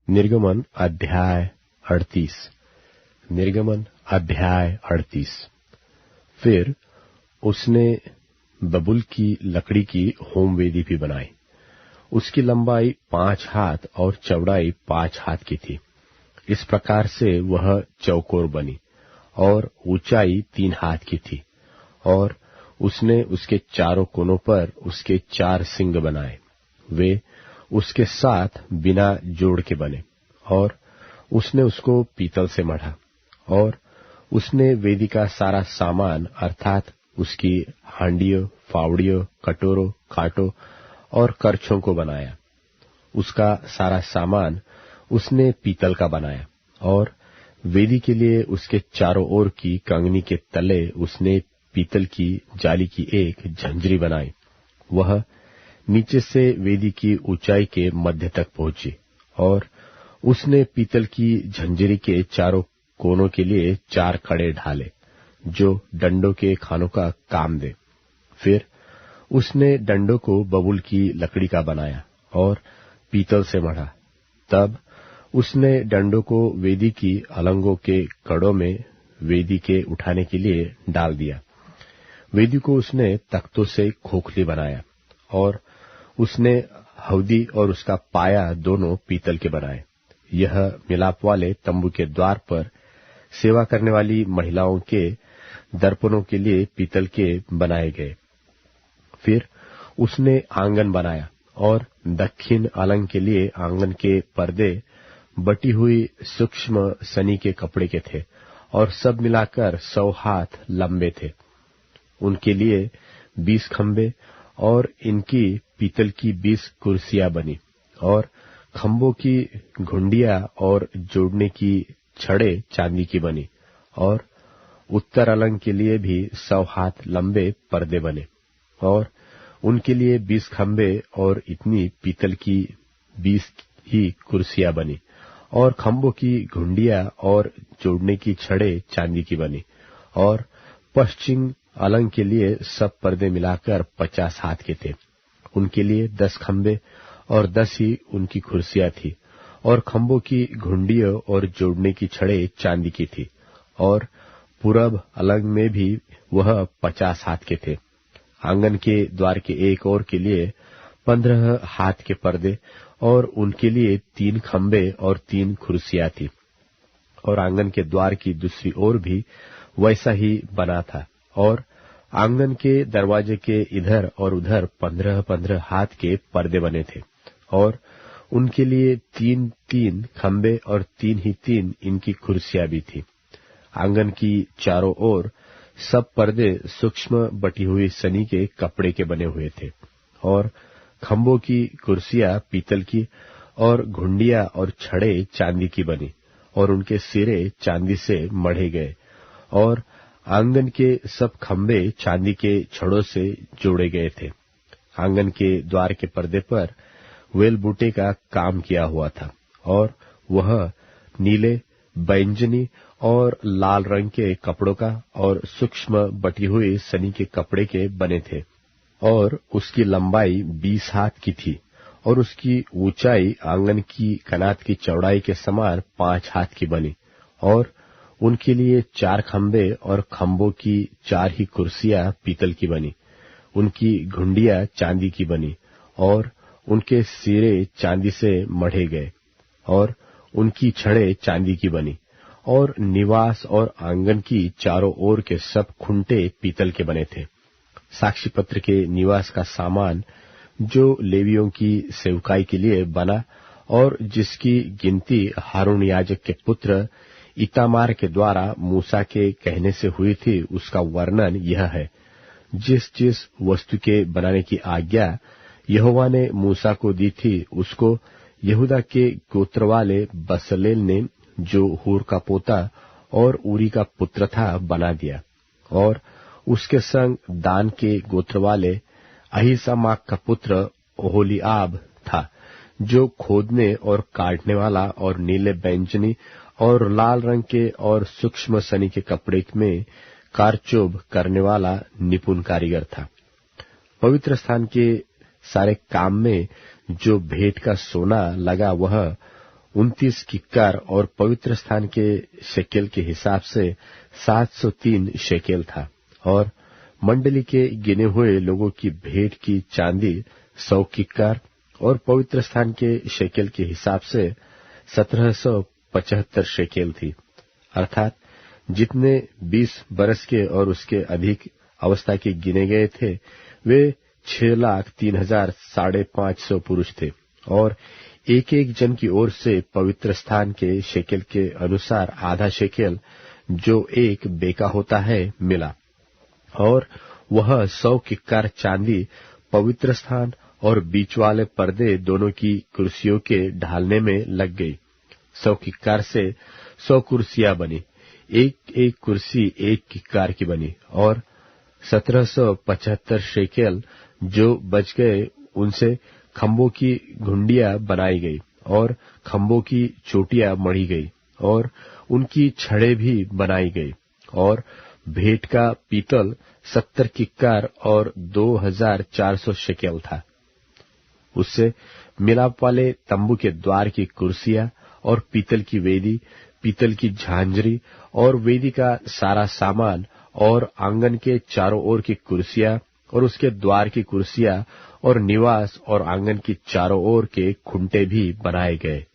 निर्गमन अध्याय 38। निर्गमन अध्याय 38। फिर उसने बबूल की लकड़ी की होमवेदी भी बनाई। उसकी लंबाई 5 हाथ और चौड़ाई 5 हाथ की थी। इस प्रकार से वह चौकोर बनी और ऊंचाई 3 हाथ की थी। और उसने उसके चारों कोनों पर उसके 4 सिंग बनाए। वे उसके साथ बिना जोड़ के बने। और उसने उसको पीतल से मढ़ा। और उसने वेदी का सारा सामान अर्थात उसकी हांडियों, फावड़ियों, कटोरों, कांटों और करछों को बनाया। उसका सारा सामान उसने पीतल का बनाया। और वेदी के लिए उसके चारों ओर की कंगनी के तले उसने पीतल की जाली की एक झंझरी बनाई। वह नीचे से वेदी की ऊंचाई के मध्य तक पहुंची। और उसने पीतल की झंझरी के चारों कोनों के लिए 4 कड़े ढाले, जो डंडों के खानों का काम दे। फिर उसने डंडों को बबूल की लकड़ी का बनाया और पीतल से मढ़ा। तब उसने डंडों को वेदी की अलंगों के कड़ों में वेदी के उठाने के लिए डाल दिया। वेदी को उसने तख्तों से खोखली बनाया। और उसने हौदी और उसका पाया दोनों पीतल के बनाए। यह मिलाप वाले तंबू के द्वार पर सेवा करने वाली महिलाओं के दर्पणों के लिए पीतल के बनाए गए। फिर उसने आंगन बनाया और दक्षिण अलंग के लिए आंगन के पर्दे बटी हुई सूक्ष्म सनी के कपड़े के थे और सब मिलाकर 100 हाथ लंबे थे। उनके लिए 20 खंबे और इनकी पीतल की 20 कुर्सियां बनी। और खंभों की घुंडियां और जोड़ने की छड़े चांदी की बनी। और उत्तर अलंग के लिए भी 100 हाथ लंबे पर्दे बने। और उनके लिए 20 खंबे और इतनी पीतल की 20 ही कुर्सियां बनी। और खंभों की घुंडियां और जोड़ने की छड़े चांदी की बनी। और पश्चिम अलंग के लिए सब पर्दे मिलाकर 50 हाथ के थे। उनके लिए 10 खंबे और 10 ही उनकी कुर्सियां थी। और खंभों की घुंडियों और जोड़ने की छड़े चांदी की थी। और पूरब अलंग में भी वह 50 हाथ के थे। आंगन के द्वार के एक ओर के लिए 15 हाथ के पर्दे और उनके लिए 3 खंबे और 3 कुर्सियां थी। और आंगन के द्वार की दूसरी ओर भी वैसा ही बना था। और आंगन के दरवाजे के इधर और उधर 15-15 हाथ के पर्दे बने थे। और उनके लिए 3-3 खंबे और 3 ही 3 इनकी कुर्सियां भी थी। आंगन की चारों ओर सब पर्दे सूक्ष्म बटी हुई सनी के कपड़े के बने हुए थे। और खंभों की कुर्सियां पीतल की और घुंडियां और छड़े चांदी की बनी। और उनके सिरे चांदी से मढ़े गए। और आंगन के सब खंबे चांदी के छड़ों से जोड़े गए थे। आंगन के द्वार के पर्दे पर वेल बूटे का काम किया हुआ था। और वह नीले, बैंजनी और लाल रंग के कपड़ों का और सूक्ष्म बटी हुई सनी के कपड़े के बने थे। और उसकी लंबाई 20 हाथ की थी। और उसकी ऊंचाई आंगन की कनात की चौड़ाई के समान 5 हाथ की बनी। और उनके लिए 4 खंबे और खंभों की 4 ही कुर्सियां पीतल की बनी। उनकी घुंडियां चांदी की बनी। और उनके सिरे चांदी से मढ़े गए। और उनकी छड़े चांदी की बनी। और निवास और आंगन की चारों ओर के सब खुंटे पीतल के बने थे। साक्षी पत्र के निवास का सामान जो लेवियों की सेवकाई के लिए बना और जिसकी गिनती हारून याजक के पुत्र इतामार के द्वारा मूसा के कहने से हुई थी, उसका वर्णन यह है। जिस जिस वस्तु के बनाने की आज्ञा यहोवा ने मूसा को दी थी, उसको यहूदा के गोत्र वाले बसलेल ने, जो हूर का पोता और ऊरी का पुत्र था, बना दिया। और उसके संग दान के गोत्र वाले अहीसामाक का पुत्र ओहोलीआब था, जो खोदने और काटने वाला और नीले बैंजनी और लाल रंग के और सूक्ष्म सनी के कपड़े में कारचोब करने वाला निपुण कारीगर था। पवित्र स्थान के सारे काम में जो भेंट का सोना लगा, वह 29 किक्कार और पवित्र स्थान के शेकेल के हिसाब से 703 शेकेल था। और मंडली के गिने हुए लोगों की भेंट की चांदी 100 किक्कार और पवित्र स्थान के शेकेल के हिसाब से 1775 शेकेल थी। अर्थात जितने 20 बरस के और उसके अधिक अवस्था के गिने गए थे वे 6,03,550 पुरुष थे। और एक एक जन की ओर से पवित्र स्थान के शेकेल के अनुसार आधा शेकेल, जो एक बेका होता है, मिला। और वह 100 किक्कार चांदी पवित्र स्थान और बीच वाले पर्दे दोनों की कुर्सियों के ढालने में लग गई। 100 किक्कार से 100 कुर्सियां बनी, एक एक कुर्सी 1 किक्कार की बनी। और 1775 शेकेल जो बच गए उनसे खंभों की घुंडियां बनाई गई और खंभों की चोटियां मढ़ी गई और उनकी छड़ें भी बनाई गई। और भेंट का पीतल 70 किक्कार और 2400 शेकेल था। उससे मिलाप वाले तंबू के द्वार की कुर्सियां और पीतल की वेदी, पीतल की झांझरी और वेदी का सारा सामान और आंगन के चारों ओर की कुर्सियां और उसके द्वार की कुर्सियां और निवास और आंगन की चारों ओर के खुंटे भी बनाए गए।